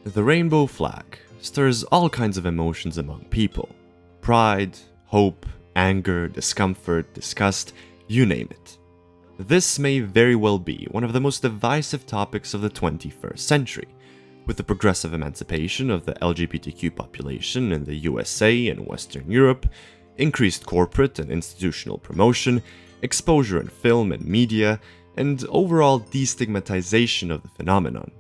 The rainbow flag stirs all kinds of emotions among people. Pride, hope, anger, discomfort, disgust, you name it. This may very well be one of the most divisive topics of the 21st century, with the progressive emancipation of the LGBTQ population in the USA and Western Europe, increased corporate and institutional promotion, exposure in film and media, and overall destigmatization of the phenomenon.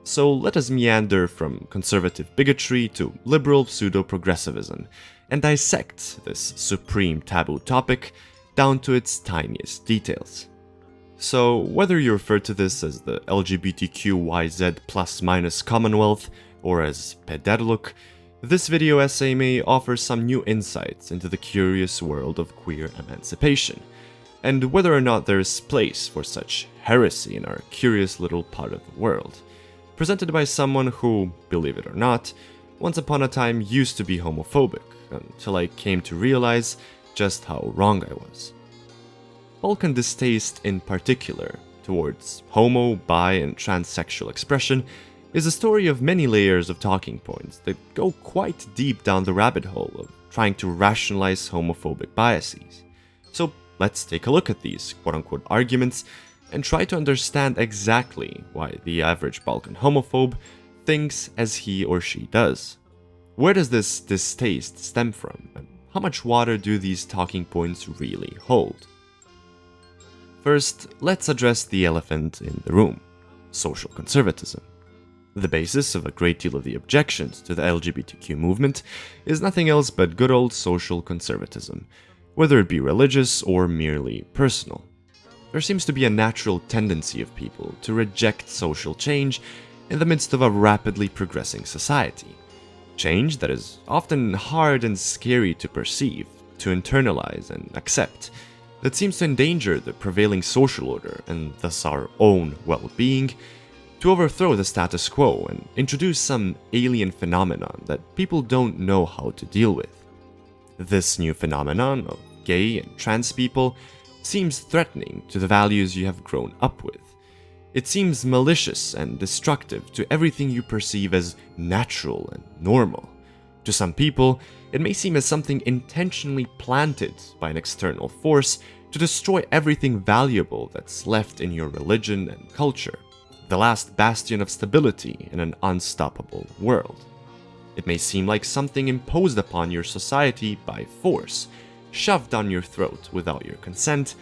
So let us meander from conservative bigotry to liberal pseudo-progressivism and dissect this supreme taboo topic down to its tiniest details. So whether you refer to this as the LGBTQYZ plus-minus commonwealth or as pederluk, this video essay may offer some new insights into the curious world of queer emancipation, and whether or not there is place for such heresy in our curious little part of the world, presented by someone who, believe it or not, once upon a time used to be homophobic, until I came to realize just how wrong I was. Balkan distaste in particular towards homo, bi, and transsexual expression is a story of many layers of talking points that go quite deep down the rabbit hole of trying to rationalize homophobic biases. So let's take a look at these quote-unquote arguments and try to understand exactly why the average Balkan homophobe thinks as he or she does. Where does this distaste stem from, and how much water do these talking points really hold? First, let's address the elephant in the room: social conservatism. The basis of a great deal of the objections to the LGBTQ movement is nothing else but good old social conservatism, whether it be religious or merely personal. There seems to be a natural tendency of people to reject social change in the midst of a rapidly progressing society. Change that is often hard and scary to perceive, to internalize and accept, that seems to endanger the prevailing social order and thus our own well-being, to overthrow the status quo and introduce some alien phenomenon that people don't know how to deal with. This new phenomenon of gay and trans people seems threatening to the values you have grown up with. It seems malicious and destructive to everything you perceive as natural and normal. To some people, it may seem as something intentionally planted by an external force to destroy everything valuable that's left in your religion and culture, the last bastion of stability in an unstoppable world. It may seem like something imposed upon your society by force, shoved down your throat without your consent,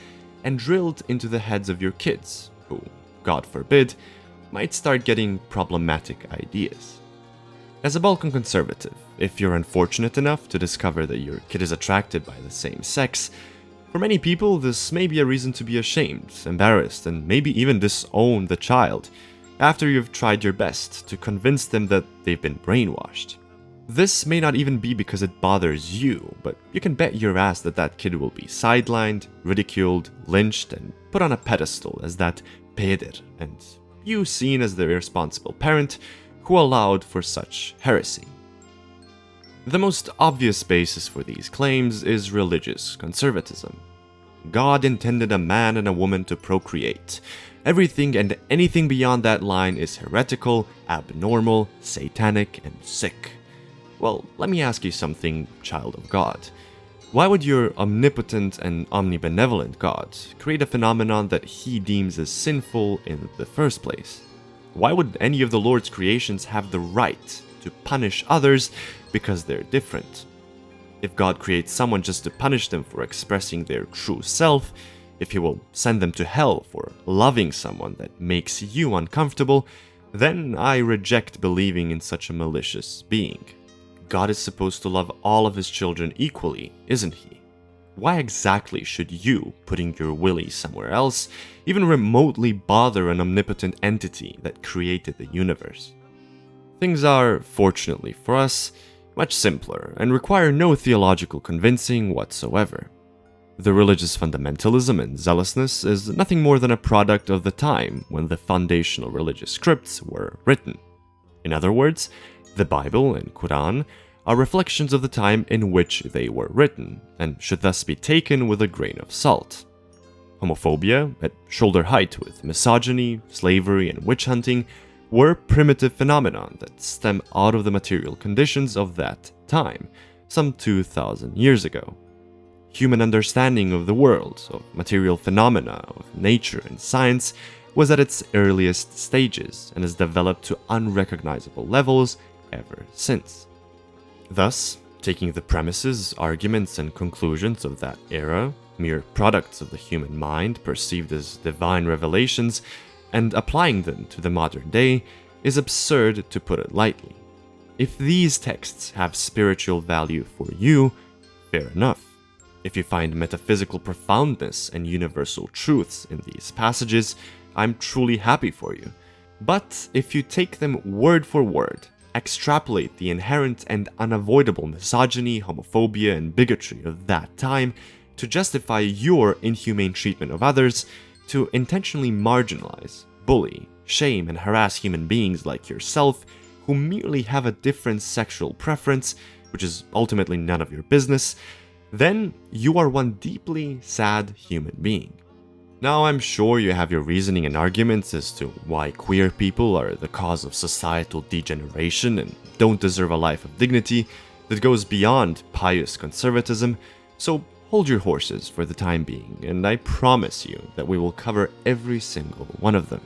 and drilled into the heads of your kids, who, God forbid, might start getting problematic ideas. As a Balkan conservative, if you're unfortunate enough to discover that your kid is attracted by the same sex, for many people this may be a reason to be ashamed, embarrassed, and maybe even disown the child, after you've tried your best to convince them that they've been brainwashed. This may not even be because it bothers you, but you can bet your ass that that kid will be sidelined, ridiculed, lynched, and put on a pedestal as that peder, and you seen as the irresponsible parent who allowed for such heresy. The most obvious basis for these claims is religious conservatism. God intended a man and a woman to procreate. Everything and anything beyond that line is heretical, abnormal, satanic, and sick. Well, let me ask you something, child of God. Why would your omnipotent and omnibenevolent God create a phenomenon that he deems as sinful in the first place? Why would any of the Lord's creations have the right to punish others because they're different? If God creates someone just to punish them for expressing their true self, if he will send them to hell for loving someone that makes you uncomfortable, then I reject believing in such a malicious being. God is supposed to love all of his children equally, isn't he? Why exactly should you, putting your willy somewhere else, even remotely bother an omnipotent entity that created the universe? Things are, fortunately for us, much simpler and require no theological convincing whatsoever. The religious fundamentalism and zealousness is nothing more than a product of the time when the foundational religious scripts were written. In other words, the Bible and Quran are reflections of the time in which they were written, and should thus be taken with a grain of salt. Homophobia, at shoulder height with misogyny, slavery, and witch hunting, were primitive phenomena that stem out of the material conditions of that time, some 2,000 years ago. Human understanding of the world, of material phenomena, of nature and science was at its earliest stages and has developed to unrecognizable levels ever since. Thus, taking the premises, arguments, and conclusions of that era, mere products of the human mind perceived as divine revelations, and applying them to the modern day is absurd, to put it lightly. If these texts have spiritual value for you, fair enough. If you find metaphysical profoundness and universal truths in these passages, I'm truly happy for you. But if you take them word for word, extrapolate the inherent and unavoidable misogyny, homophobia, and bigotry of that time to justify your inhumane treatment of others, to intentionally marginalize, bully, shame, and harass human beings like yourself who merely have a different sexual preference, which is ultimately none of your business, then you are one deeply sad human being. Now, I'm sure you have your reasoning and arguments as to why queer people are the cause of societal degeneration and don't deserve a life of dignity that goes beyond pious conservatism, so hold your horses for the time being, and I promise you that we will cover every single one of them.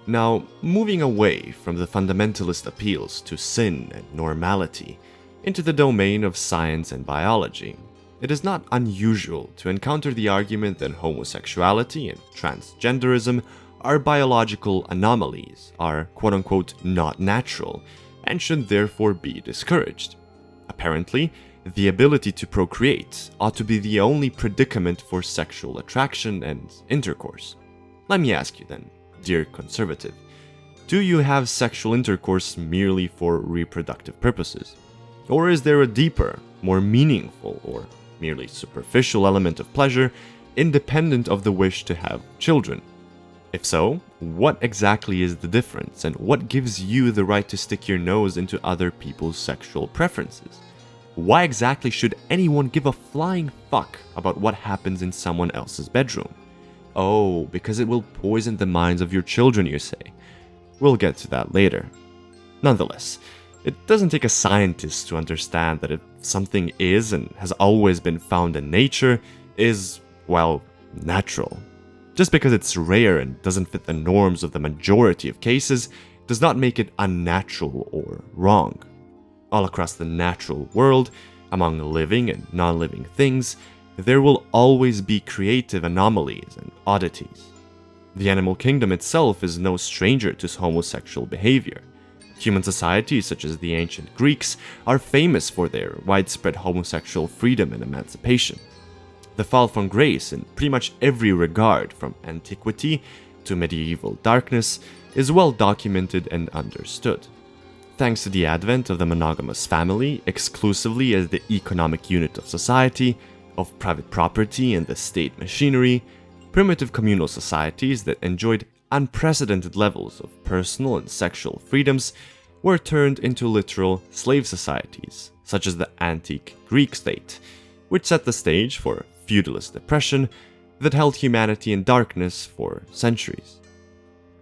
Now, moving away from the fundamentalist appeals to sin and normality into the domain of science and biology, it is not unusual to encounter the argument that homosexuality and transgenderism are biological anomalies, are quote-unquote not natural, and should therefore be discouraged. Apparently, the ability to procreate ought to be the only predicament for sexual attraction and intercourse. Let me ask you then, dear conservative, do you have sexual intercourse merely for reproductive purposes? Or is there a deeper, more meaningful, or merely superficial element of pleasure independent of the wish to have children? If so, what exactly is the difference, and what gives you the right to stick your nose into other people's sexual preferences? Why exactly should anyone give a flying fuck about what happens in someone else's bedroom? Oh, because it will poison the minds of your children, you say. We'll get to that later. Nonetheless, it doesn't take a scientist to understand that if something is and has always been found in nature is, well, natural. Just because it's rare and doesn't fit the norms of the majority of cases does not make it unnatural or wrong. All across the natural world, among living and non-living things, there will always be creative anomalies and oddities. The animal kingdom itself is no stranger to homosexual behavior. Human societies, such as the ancient Greeks, are famous for their widespread homosexual freedom and emancipation. The fall from grace in pretty much every regard, from antiquity to medieval darkness, is well documented and understood. Thanks to the advent of the monogamous family exclusively as the economic unit of society, of private property and the state machinery, primitive communal societies that enjoyed unprecedented levels of personal and sexual freedoms were turned into literal slave societies, such as the antique Greek state, which set the stage for feudalist oppression that held humanity in darkness for centuries.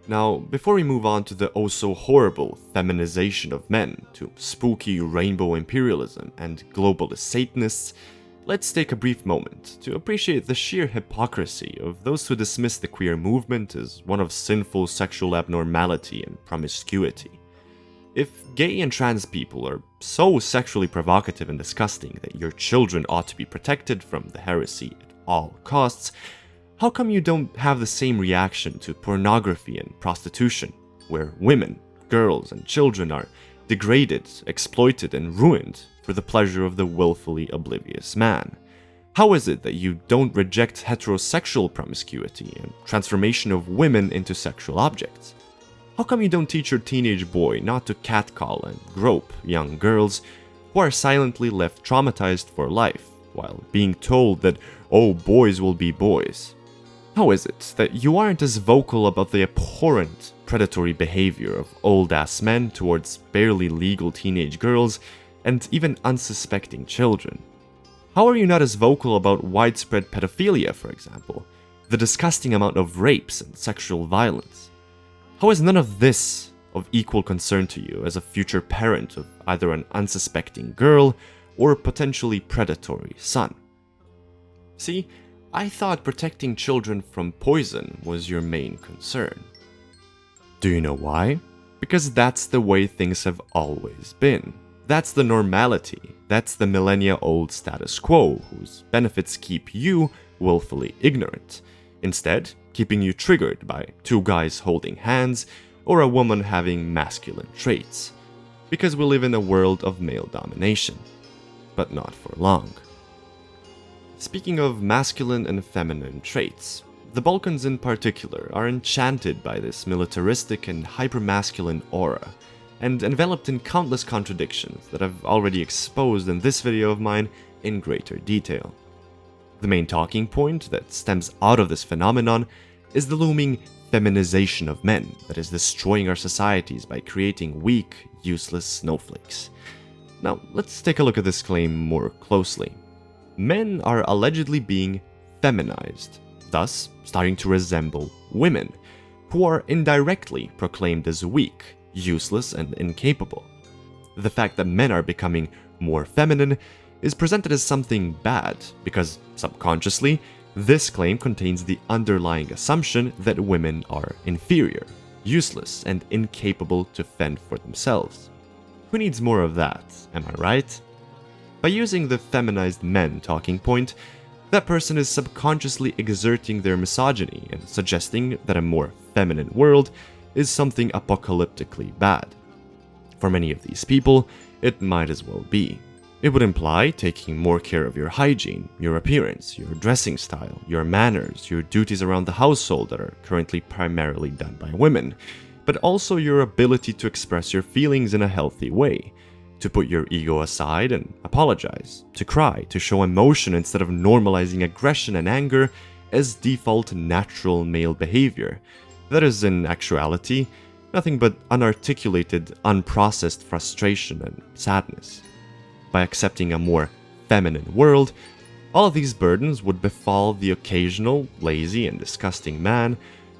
Now, before we move on to the oh-so-horrible feminization of men, to spooky rainbow imperialism and globalist Satanists, let's take a brief moment to appreciate the sheer hypocrisy of those who dismiss the queer movement as one of sinful sexual abnormality and promiscuity. If gay and trans people are so sexually provocative and disgusting that your children ought to be protected from the heresy at all costs, how come you don't have the same reaction to pornography and prostitution, where women, girls, and children are degraded, exploited, and ruined for the pleasure of the willfully oblivious man? How is it that you don't reject heterosexual promiscuity and transformation of women into sexual objects? How come you don't teach your teenage boy not to catcall and grope young girls who are silently left traumatized for life, while being told that, oh, boys will be boys? How is it that you aren't as vocal about the abhorrent, predatory behavior of old-ass men towards barely legal teenage girls and even unsuspecting children? How are you not as vocal about widespread pedophilia, for example, the disgusting amount of rapes and sexual violence? How is none of this of equal concern to you as a future parent of either an unsuspecting girl or a potentially predatory son. See, I thought protecting children from poison was your main concern. Do you know why? Because that's the way things have always been. That's the normality. That's the millennia-old status quo, whose benefits keep you willfully ignorant, instead keeping you triggered by two guys holding hands or a woman having masculine traits. Because we live in a world of male domination. But not for long. Speaking of masculine and feminine traits, the Balkans in particular are enchanted by this militaristic and hypermasculine aura, and enveloped in countless contradictions that I've already exposed in this video of mine in greater detail. The main talking point that stems out of this phenomenon is the looming feminization of men that is destroying our societies by creating weak, useless snowflakes. Now, let's take a look at this claim more closely. Men are allegedly being feminized, thus starting to resemble women, who are indirectly proclaimed as weak, useless, and incapable. The fact that men are becoming more feminine is presented as something bad, because subconsciously, this claim contains the underlying assumption that women are inferior, useless, and incapable to fend for themselves. Who needs more of that, am I right? By using the feminized men talking point, that person is subconsciously exerting their misogyny and suggesting that a more feminine world is something apocalyptically bad. For many of these people, it might as well be. It would imply taking more care of your hygiene, your appearance, your dressing style, your manners, your duties around the household that are currently primarily done by women, but also your ability to express your feelings in a healthy way, to put your ego aside and apologize, to cry, to show emotion instead of normalizing aggression and anger as default natural male behavior. That is, in actuality, nothing but unarticulated, unprocessed frustration and sadness. By accepting a more feminine world, all of these burdens would befall the occasional, lazy, and disgusting man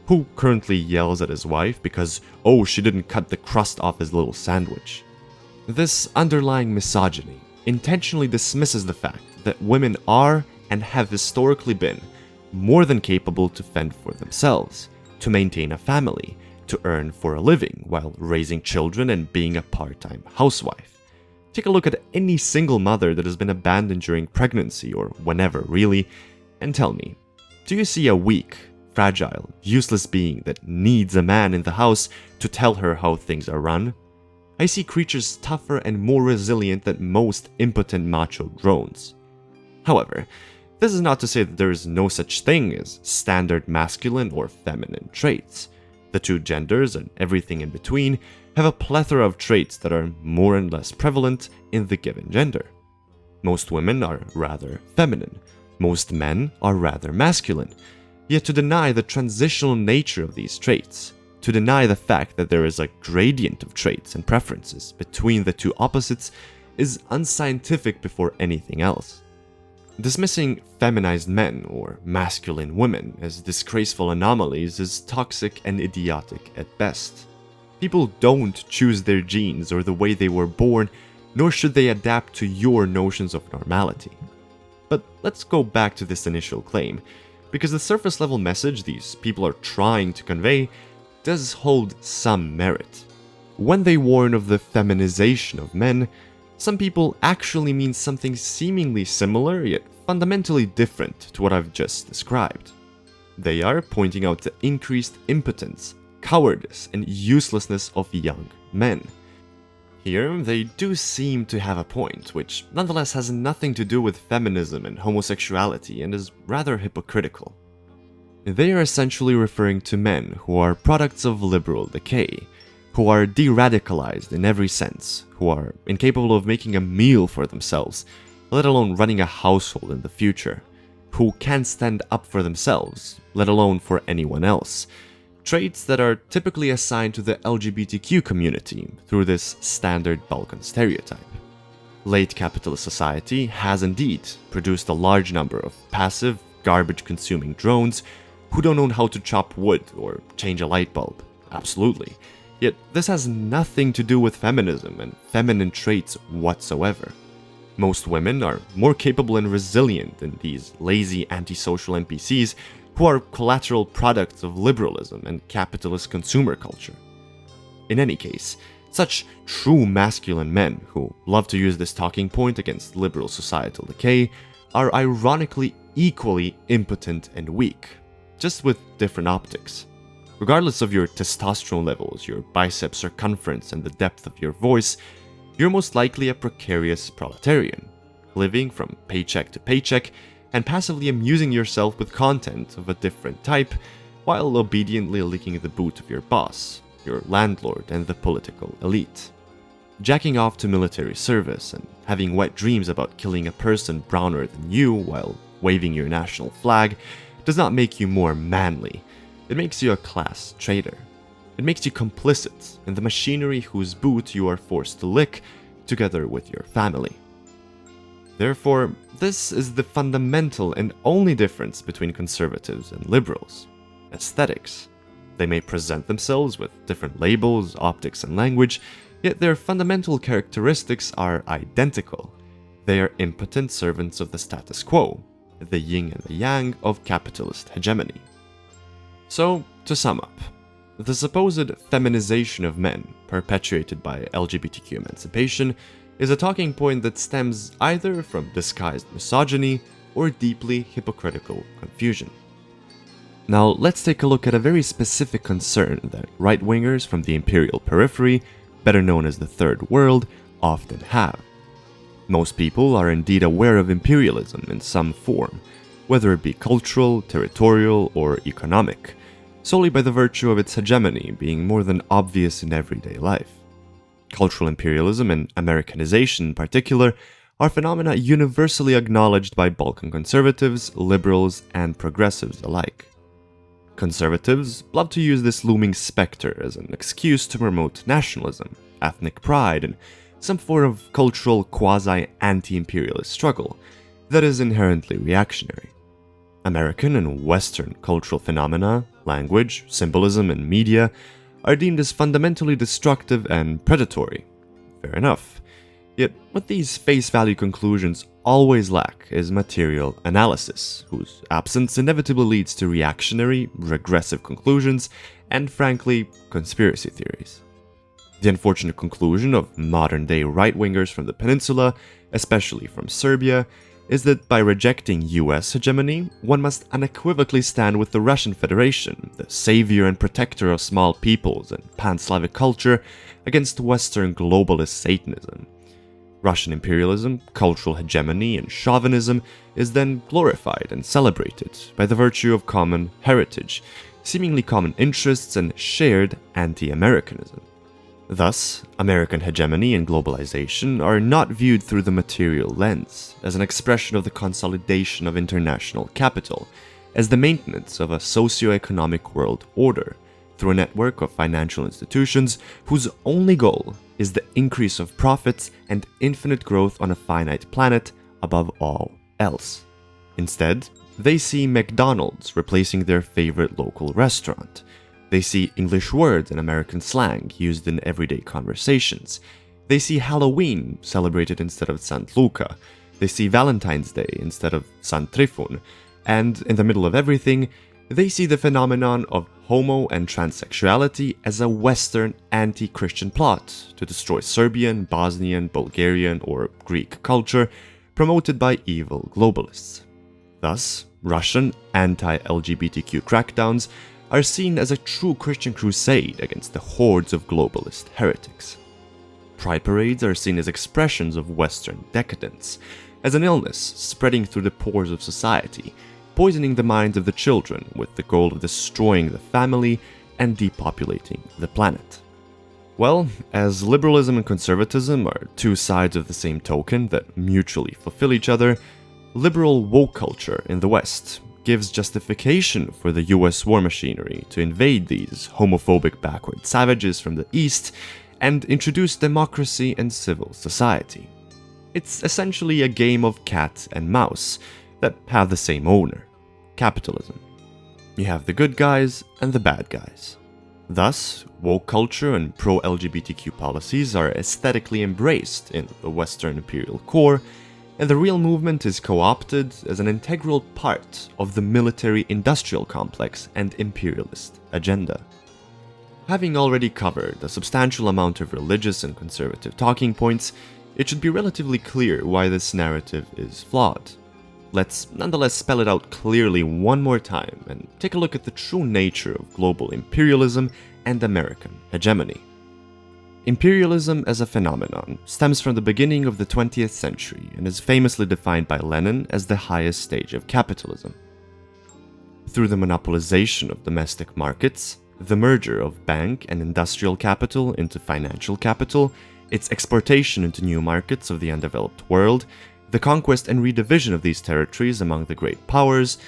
who currently yells at his wife because, oh, she didn't cut the crust off his little sandwich. This underlying misogyny intentionally dismisses the fact that women are, and have historically been, more than capable to fend for themselves, to maintain a family, to earn for a living while raising children and being a part-time housewife. Take a look at any single mother that has been abandoned during pregnancy or whenever really, and tell me, do you see a weak, fragile, useless being that needs a man in the house to tell her how things are run? I see creatures tougher and more resilient than most impotent macho drones. However, this is not to say that there is no such thing as standard masculine or feminine traits. The two genders and everything in between have a plethora of traits that are more and less prevalent in the given gender. Most women are rather feminine, most men are rather masculine, yet to deny the transitional nature of these traits, to deny the fact that there is a gradient of traits and preferences between the two opposites is unscientific before anything else. Dismissing feminized men or masculine women as disgraceful anomalies is toxic and idiotic at best. People don't choose their genes or the way they were born, nor should they adapt to your notions of normality. But let's go back to this initial claim, because the surface level message these people are trying to convey does hold some merit. When they warn of the feminization of men, some people actually mean something seemingly similar yet fundamentally different to what I've just described. They are pointing out the increased impotence, cowardice, and uselessness of young men. Here, they do seem to have a point, which nonetheless has nothing to do with feminism and homosexuality and is rather hypocritical. They are essentially referring to men who are products of liberal decay, who are de-radicalized in every sense, who are incapable of making a meal for themselves, let alone running a household in the future, who can't stand up for themselves, let alone for anyone else. Traits that are typically assigned to the LGBTQ community through this standard Balkan stereotype. Late capitalist society has indeed produced a large number of passive, garbage-consuming drones who don't know how to chop wood or change a light bulb. Absolutely. Yet this has nothing to do with feminism and feminine traits whatsoever. Most women are more capable and resilient than these lazy antisocial NPCs who are collateral products of liberalism and capitalist consumer culture. In any case, such true masculine men who love to use this talking point against liberal societal decay are ironically equally impotent and weak, just with different optics. Regardless of your testosterone levels, your bicep circumference, and the depth of your voice, you're most likely a precarious proletarian, living from paycheck to paycheck and passively amusing yourself with content of a different type while obediently licking the boot of your boss, your landlord, and the political elite. Jacking off to military service and having wet dreams about killing a person browner than you while waving your national flag does not make you more manly. It makes you a class traitor. It makes you complicit in the machinery whose boot you are forced to lick together with your family. Therefore, this is the fundamental and only difference between conservatives and liberals: aesthetics. They may present themselves with different labels, optics, and language, yet their fundamental characteristics are identical. They are impotent servants of the status quo, the yin and the yang of capitalist hegemony. So, to sum up, the supposed feminization of men perpetuated by LGBTQ emancipation is a talking point that stems either from disguised misogyny or deeply hypocritical confusion. Now, let's take a look at a very specific concern that right-wingers from the imperial periphery, better known as the Third World, often have. Most people are indeed aware of imperialism in some form, whether it be cultural, territorial, or economic, solely by the virtue of its hegemony being more than obvious in everyday life. Cultural imperialism and Americanization in particular are phenomena universally acknowledged by Balkan conservatives, liberals, and progressives alike. Conservatives love to use this looming specter as an excuse to promote nationalism, ethnic pride, and some form of cultural quasi-anti-imperialist struggle that is inherently reactionary. American and Western cultural phenomena, language, symbolism, and media are deemed as fundamentally destructive and predatory. Fair enough. Yet, what these face value conclusions always lack is material analysis, whose absence inevitably leads to reactionary, regressive conclusions, and frankly, conspiracy theories. The unfortunate conclusion of modern-day right-wingers from the peninsula, especially from Serbia, is that by rejecting US hegemony, one must unequivocally stand with the Russian Federation, the savior and protector of small peoples and pan-Slavic culture, against Western globalist Satanism. Russian imperialism, cultural hegemony, and chauvinism is then glorified and celebrated by the virtue of common heritage, seemingly common interests, and shared anti-Americanism. Thus, American hegemony and globalization are not viewed through the material lens, as an expression of the consolidation of international capital, as the maintenance of a socio-economic world order, through a network of financial institutions whose only goal is the increase of profits and infinite growth on a finite planet above all else. Instead, they see McDonald's replacing their favorite local restaurant. They see English words and American slang used in everyday conversations. They see Halloween celebrated instead of Sant Luca. They see Valentine's Day instead of Sant Trifun. And in the middle of everything, they see the phenomenon of homo and transsexuality as a Western anti-Christian plot to destroy Serbian, Bosnian, Bulgarian, or Greek culture promoted by evil globalists. Thus, Russian anti-LGBTQ crackdowns are seen as a true Christian crusade against the hordes of globalist heretics. Pride parades are seen as expressions of Western decadence, as an illness spreading through the pores of society, poisoning the minds of the children with the goal of destroying the family and depopulating the planet. Well, as liberalism and conservatism are two sides of the same token that mutually fulfill each other, liberal woke culture in the West gives justification for the US war machinery to invade these homophobic backward savages from the East and introduce democracy and civil society. It's essentially a game of cat and mouse that have the same owner: capitalism. You have the good guys and the bad guys. Thus, woke culture and pro-LGBTQ policies are aesthetically embraced in the Western imperial core, and the real movement is co-opted as an integral part of the military-industrial complex and imperialist agenda. Having already covered a substantial amount of religious and conservative talking points, it should be relatively clear why this narrative is flawed. Let's nonetheless spell it out clearly one more time and take a look at the true nature of global imperialism and American hegemony. Imperialism as a phenomenon stems from the beginning of the 20th century and is famously defined by Lenin as the highest stage of capitalism. Through the monopolization of domestic markets, the merger of bank and industrial capital into financial capital, its exportation into new markets of the undeveloped world, the conquest and redivision of these territories among the great powers,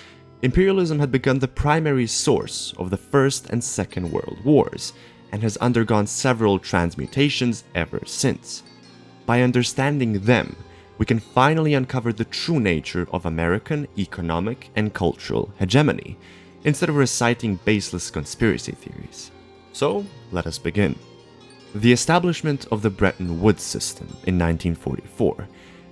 imperialism had become the primary source of the First and Second World Wars, and has undergone several transmutations ever since. By understanding them, we can finally uncover the true nature of American economic and cultural hegemony, instead of reciting baseless conspiracy theories. So, let us begin. The establishment of the Bretton Woods system in 1944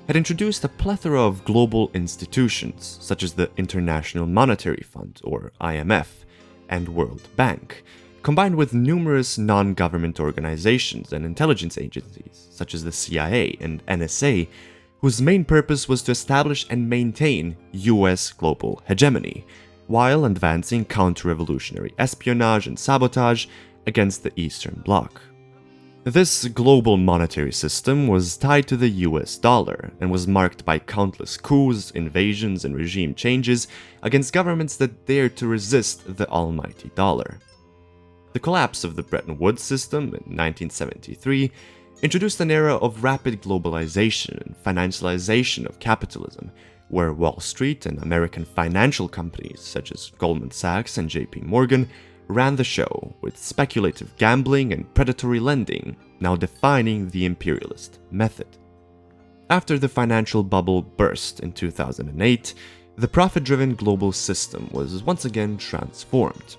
had introduced a plethora of global institutions, such as the International Monetary Fund, or IMF, and World Bank, combined with numerous non-government organizations and intelligence agencies, such as the CIA and NSA, whose main purpose was to establish and maintain US global hegemony, while advancing counter-revolutionary espionage and sabotage against the Eastern Bloc. This global monetary system was tied to the US dollar and was marked by countless coups, invasions, and regime changes against governments that dared to resist the almighty dollar. The collapse of the Bretton Woods system in 1973 introduced an era of rapid globalization and financialization of capitalism, where Wall Street and American financial companies such as Goldman Sachs and JP Morgan ran the show, with speculative gambling and predatory lending now defining the imperialist method. After the financial bubble burst in 2008, the profit-driven global system was once again transformed.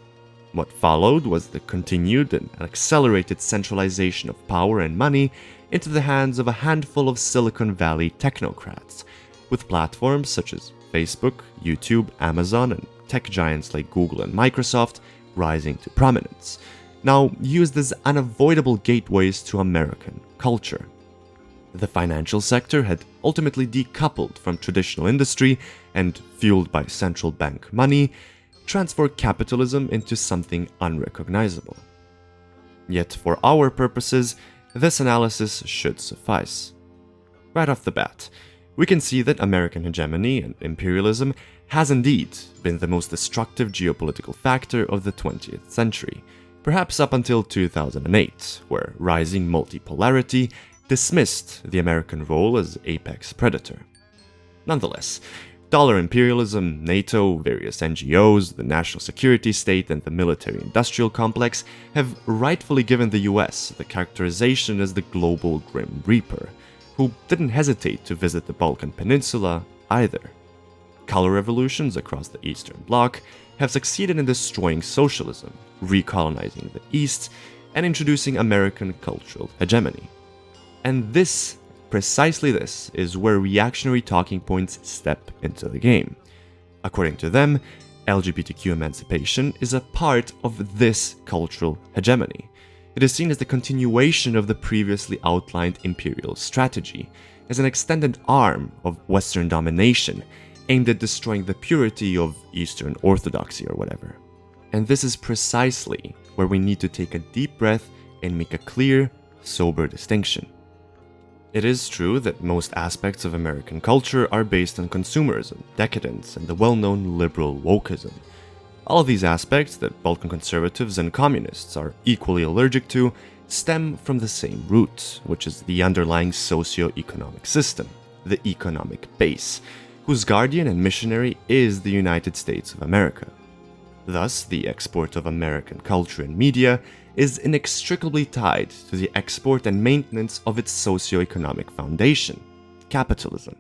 What followed was the continued and accelerated centralization of power and money into the hands of a handful of Silicon Valley technocrats, with platforms such as Facebook, YouTube, Amazon, and tech giants like Google and Microsoft rising to prominence, now used as unavoidable gateways to American culture. The financial sector had ultimately decoupled from traditional industry and, fueled by central bank money, transformed capitalism into something unrecognizable. Yet for our purposes, this analysis should suffice. Right off the bat, we can see that American hegemony and imperialism has indeed been the most destructive geopolitical factor of the 20th century, perhaps up until 2008, where rising multipolarity dismissed the American role as apex predator. Nonetheless, dollar imperialism, NATO, various NGOs, the national security state, and the military-industrial complex have rightfully given the US the characterization as the global Grim Reaper, who didn't hesitate to visit the Balkan Peninsula either. Color revolutions across the Eastern Bloc have succeeded in destroying socialism, recolonizing the East, and introducing American cultural hegemony. And precisely this, is where reactionary talking points step into the game. According to them, LGBTQ emancipation is a part of this cultural hegemony. It is seen as the continuation of the previously outlined imperial strategy, as an extended arm of Western domination aimed at destroying the purity of Eastern Orthodoxy or whatever. And this is precisely where we need to take a deep breath and make a clear, sober distinction. It is true that most aspects of American culture are based on consumerism, decadence, and the well-known liberal wokeism. All of these aspects that Balkan conservatives and communists are equally allergic to stem from the same root, which is the underlying socio-economic system, the economic base, whose guardian and missionary is the United States of America. Thus, the export of American culture and media is inextricably tied to the export and maintenance of its socio-economic foundation, capitalism.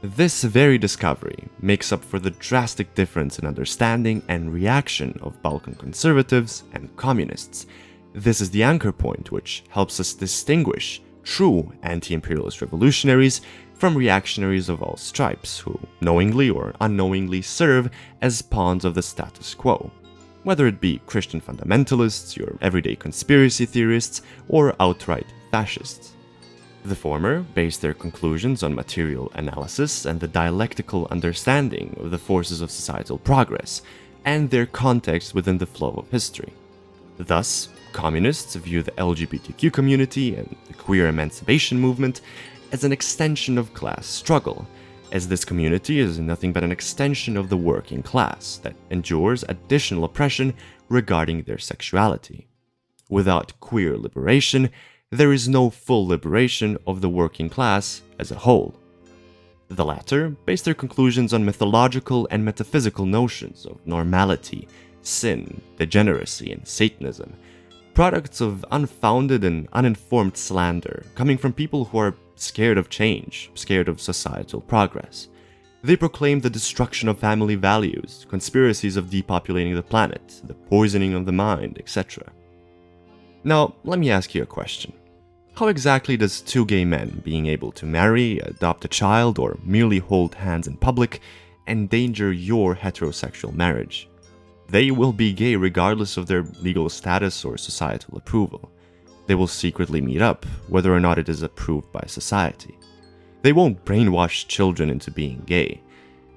This very discovery makes up for the drastic difference in understanding and reaction of Balkan conservatives and communists. This is the anchor point which helps us distinguish true anti-imperialist revolutionaries from reactionaries of all stripes who knowingly or unknowingly serve as pawns of the status quo, whether it be Christian fundamentalists, your everyday conspiracy theorists, or outright fascists. The former base their conclusions on material analysis and the dialectical understanding of the forces of societal progress, and their context within the flow of history. Thus, communists view the LGBTQ community and the queer emancipation movement as an extension of class struggle, as this community is nothing but an extension of the working class that endures additional oppression regarding their sexuality. Without queer liberation, there is no full liberation of the working class as a whole. The latter base their conclusions on mythological and metaphysical notions of normality, sin, degeneracy, and Satanism, products of unfounded and uninformed slander coming from people who are scared of change, scared of societal progress. They proclaim the destruction of family values, conspiracies of depopulating the planet, the poisoning of the mind, etc. Now, let me ask you a question. How exactly does two gay men being able to marry, adopt a child, or merely hold hands in public endanger your heterosexual marriage? They will be gay regardless of their legal status or societal approval. They will secretly meet up, whether or not it is approved by society. They won't brainwash children into being gay.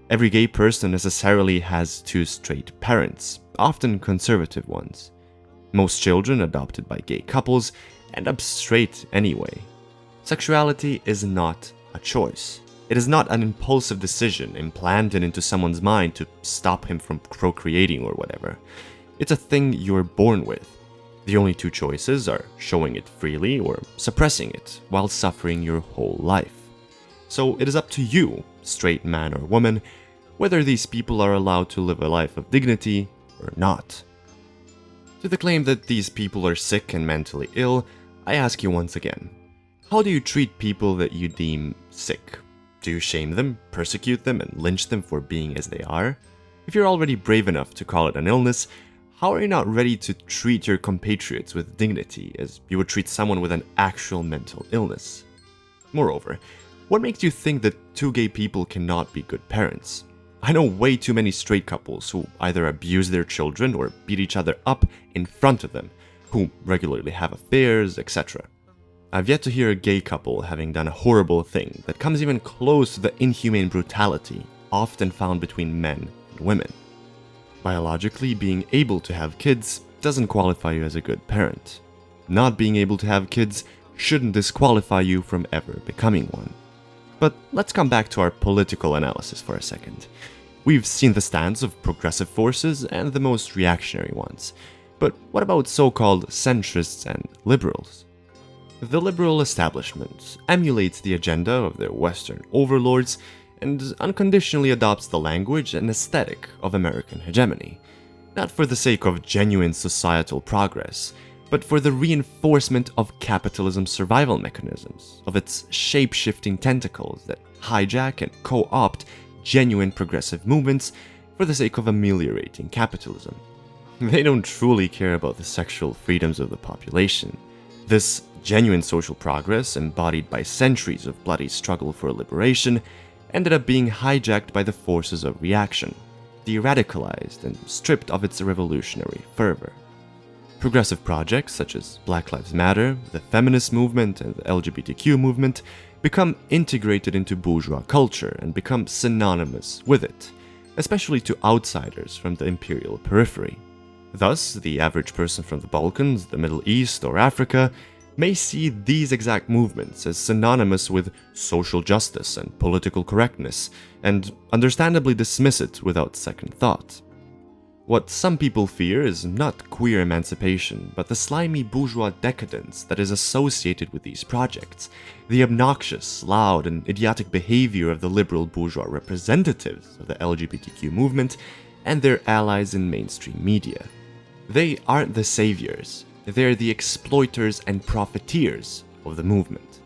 Every gay person necessarily has two straight parents, often conservative ones. Most children adopted by gay couples end up straight anyway. Sexuality is not a choice. It is not an impulsive decision implanted into someone's mind to stop him from procreating or whatever. It's a thing you're born with. The only two choices are showing it freely or suppressing it while suffering your whole life. So it is up to you, straight man or woman, whether these people are allowed to live a life of dignity or not. To the claim that these people are sick and mentally ill, I ask you once again, how do you treat people that you deem sick? Do you shame them, persecute them, and lynch them for being as they are? If you're already brave enough to call it an illness, how are you not ready to treat your compatriots with dignity as you would treat someone with an actual mental illness? Moreover, what makes you think that two gay people cannot be good parents? I know way too many straight couples who either abuse their children or beat each other up in front of them, who regularly have affairs, etc. I've yet to hear a gay couple having done a horrible thing that comes even close to the inhumane brutality often found between men and women. Biologically, being able to have kids doesn't qualify you as a good parent. Not being able to have kids shouldn't disqualify you from ever becoming one. But let's come back to our political analysis for a second. We've seen the stance of progressive forces and the most reactionary ones. But what about so-called centrists and liberals? The liberal establishment emulates the agenda of their Western overlords and unconditionally adopts the language and aesthetic of American hegemony, not for the sake of genuine societal progress, but for the reinforcement of capitalism's survival mechanisms, of its shape-shifting tentacles that hijack and co-opt genuine progressive movements for the sake of ameliorating capitalism. They don't truly care about the sexual freedoms of the population. This genuine social progress, embodied by centuries of bloody struggle for liberation, ended up being hijacked by the forces of reaction, de-radicalized and stripped of its revolutionary fervor. Progressive projects such as Black Lives Matter, the feminist movement, and the LGBTQ movement become integrated into bourgeois culture and become synonymous with it, especially to outsiders from the imperial periphery. Thus, the average person from the Balkans, the Middle East, or Africa may see these exact movements as synonymous with social justice and political correctness, and understandably dismiss it without second thought. What some people fear is not queer emancipation, but the slimy bourgeois decadence that is associated with these projects, the obnoxious, loud, and idiotic behavior of the liberal bourgeois representatives of the LGBTQ movement and their allies in mainstream media. They aren't the saviors, they're the exploiters and profiteers of the movement.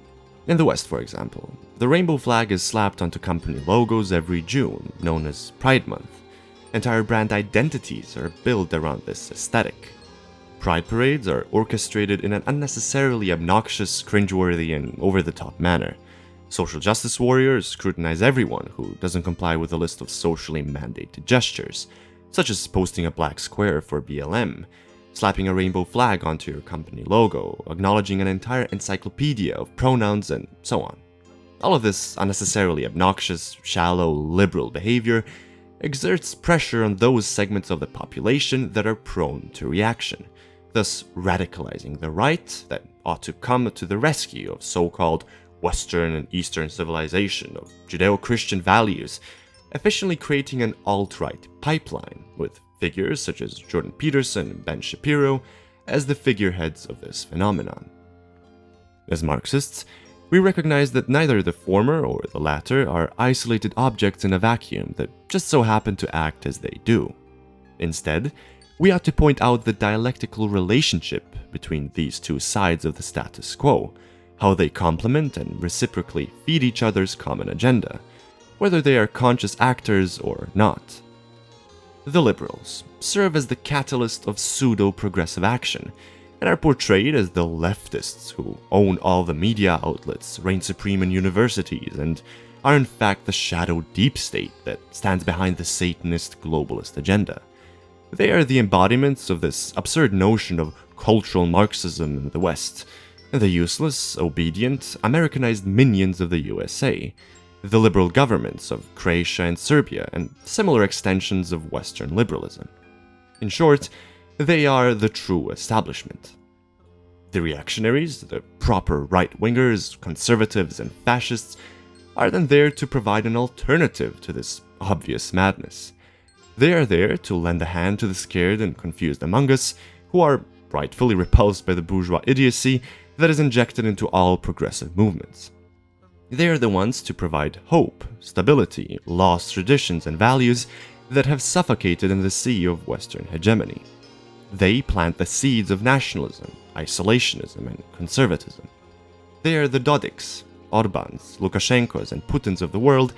In the West, for example, The rainbow flag is slapped onto company logos every June, known as Pride Month. Entire brand identities are built around this aesthetic. Pride parades are orchestrated in an unnecessarily obnoxious, cringeworthy, and over-the-top manner. Social justice warriors scrutinize everyone who doesn't comply with a list of socially mandated gestures, such as posting a black square for BLM, slapping a rainbow flag onto your company logo, acknowledging an entire encyclopedia of pronouns, and so on. All of this unnecessarily obnoxious, shallow, liberal behavior exerts pressure on those segments of the population that are prone to reaction, thus radicalizing the right that ought to come to the rescue of so-called Western and Eastern civilization of Judeo-Christian values, efficiently creating an alt-right pipeline with figures such as Jordan Peterson and Ben Shapiro as the figureheads of this phenomenon. As Marxists, we recognize that neither the former or the latter are isolated objects in a vacuum that just so happen to act as they do. Instead, we ought to point out the dialectical relationship between these two sides of the status quo, how they complement and reciprocally feed each other's common agenda, whether they are conscious actors or not. The liberals serve as the catalyst of pseudo-progressive action, and are portrayed as the leftists who own all the media outlets, reign supreme in universities, and are in fact the shadow deep state that stands behind the Satanist globalist agenda. They are the embodiments of this absurd notion of cultural Marxism in the West, the useless, obedient, Americanized minions of the USA, the liberal governments of Croatia and Serbia, and similar extensions of Western liberalism. In short, they are the true establishment. The reactionaries, the proper right-wingers, conservatives, and fascists, are then there to provide an alternative to this obvious madness. They are there to lend a hand to the scared and confused among us, who are rightfully repulsed by the bourgeois idiocy that is injected into all progressive movements. They are the ones to provide hope, stability, lost traditions, and values that have suffocated in the sea of Western hegemony. They plant the seeds of nationalism, isolationism, and conservatism. They are the Dodiks, Orbans, Lukashenkos, and Putins of the world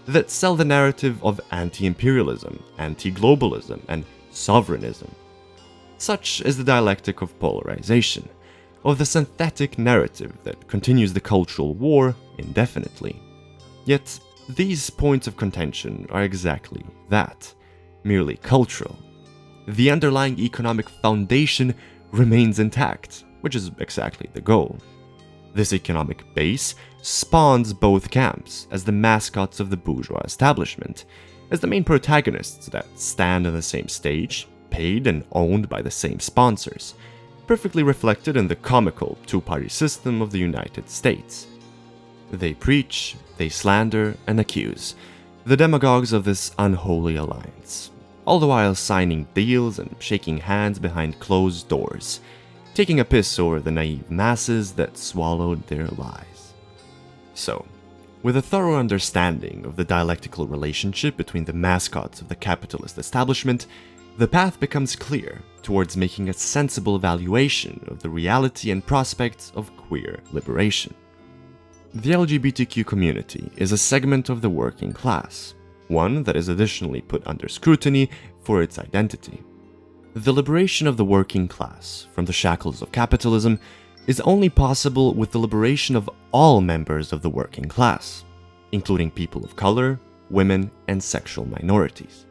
that sell the narrative of anti-imperialism, anti-globalism, and sovereignism. Such is the dialectic of polarization, of the synthetic narrative that continues the cultural war indefinitely. Yet, these points of contention are exactly that, merely cultural. The underlying economic foundation remains intact, which is exactly the goal. This economic base spawns both camps as the mascots of the bourgeois establishment, as the main protagonists that stand on the same stage, paid and owned by the same sponsors, perfectly reflected in the comical two-party system of the United States. They preach, they slander, and accuse, the demagogues of this unholy alliance, all the while signing deals and shaking hands behind closed doors, taking a piss over the naive masses that swallowed their lies. So, with a thorough understanding of the dialectical relationship between the mascots of the capitalist establishment, the path becomes clear towards making a sensible evaluation of the reality and prospects of queer liberation. The LGBTQ community is a segment of the working class, one that is additionally put under scrutiny for its identity. The liberation of the working class from the shackles of capitalism is only possible with the liberation of all members of the working class, including people of color, women, and sexual minorities.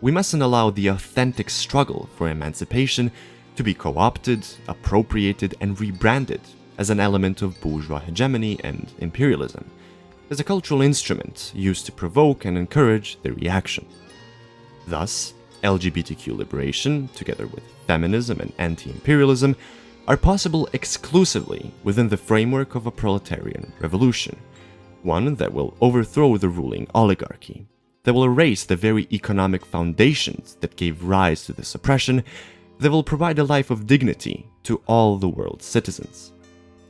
We mustn't allow the authentic struggle for emancipation to be co-opted, appropriated, and rebranded as an element of bourgeois hegemony and imperialism, as a cultural instrument used to provoke and encourage the reaction. Thus, LGBTQ liberation, together with feminism and anti-imperialism, are possible exclusively within the framework of a proletarian revolution, one that will overthrow the ruling oligarchy, that will erase the very economic foundations that gave rise to this oppression, that will provide a life of dignity to all the world's citizens.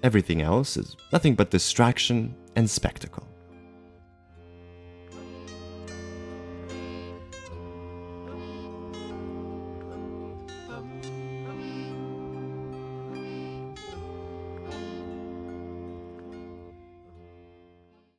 Everything else is nothing but distraction and spectacle.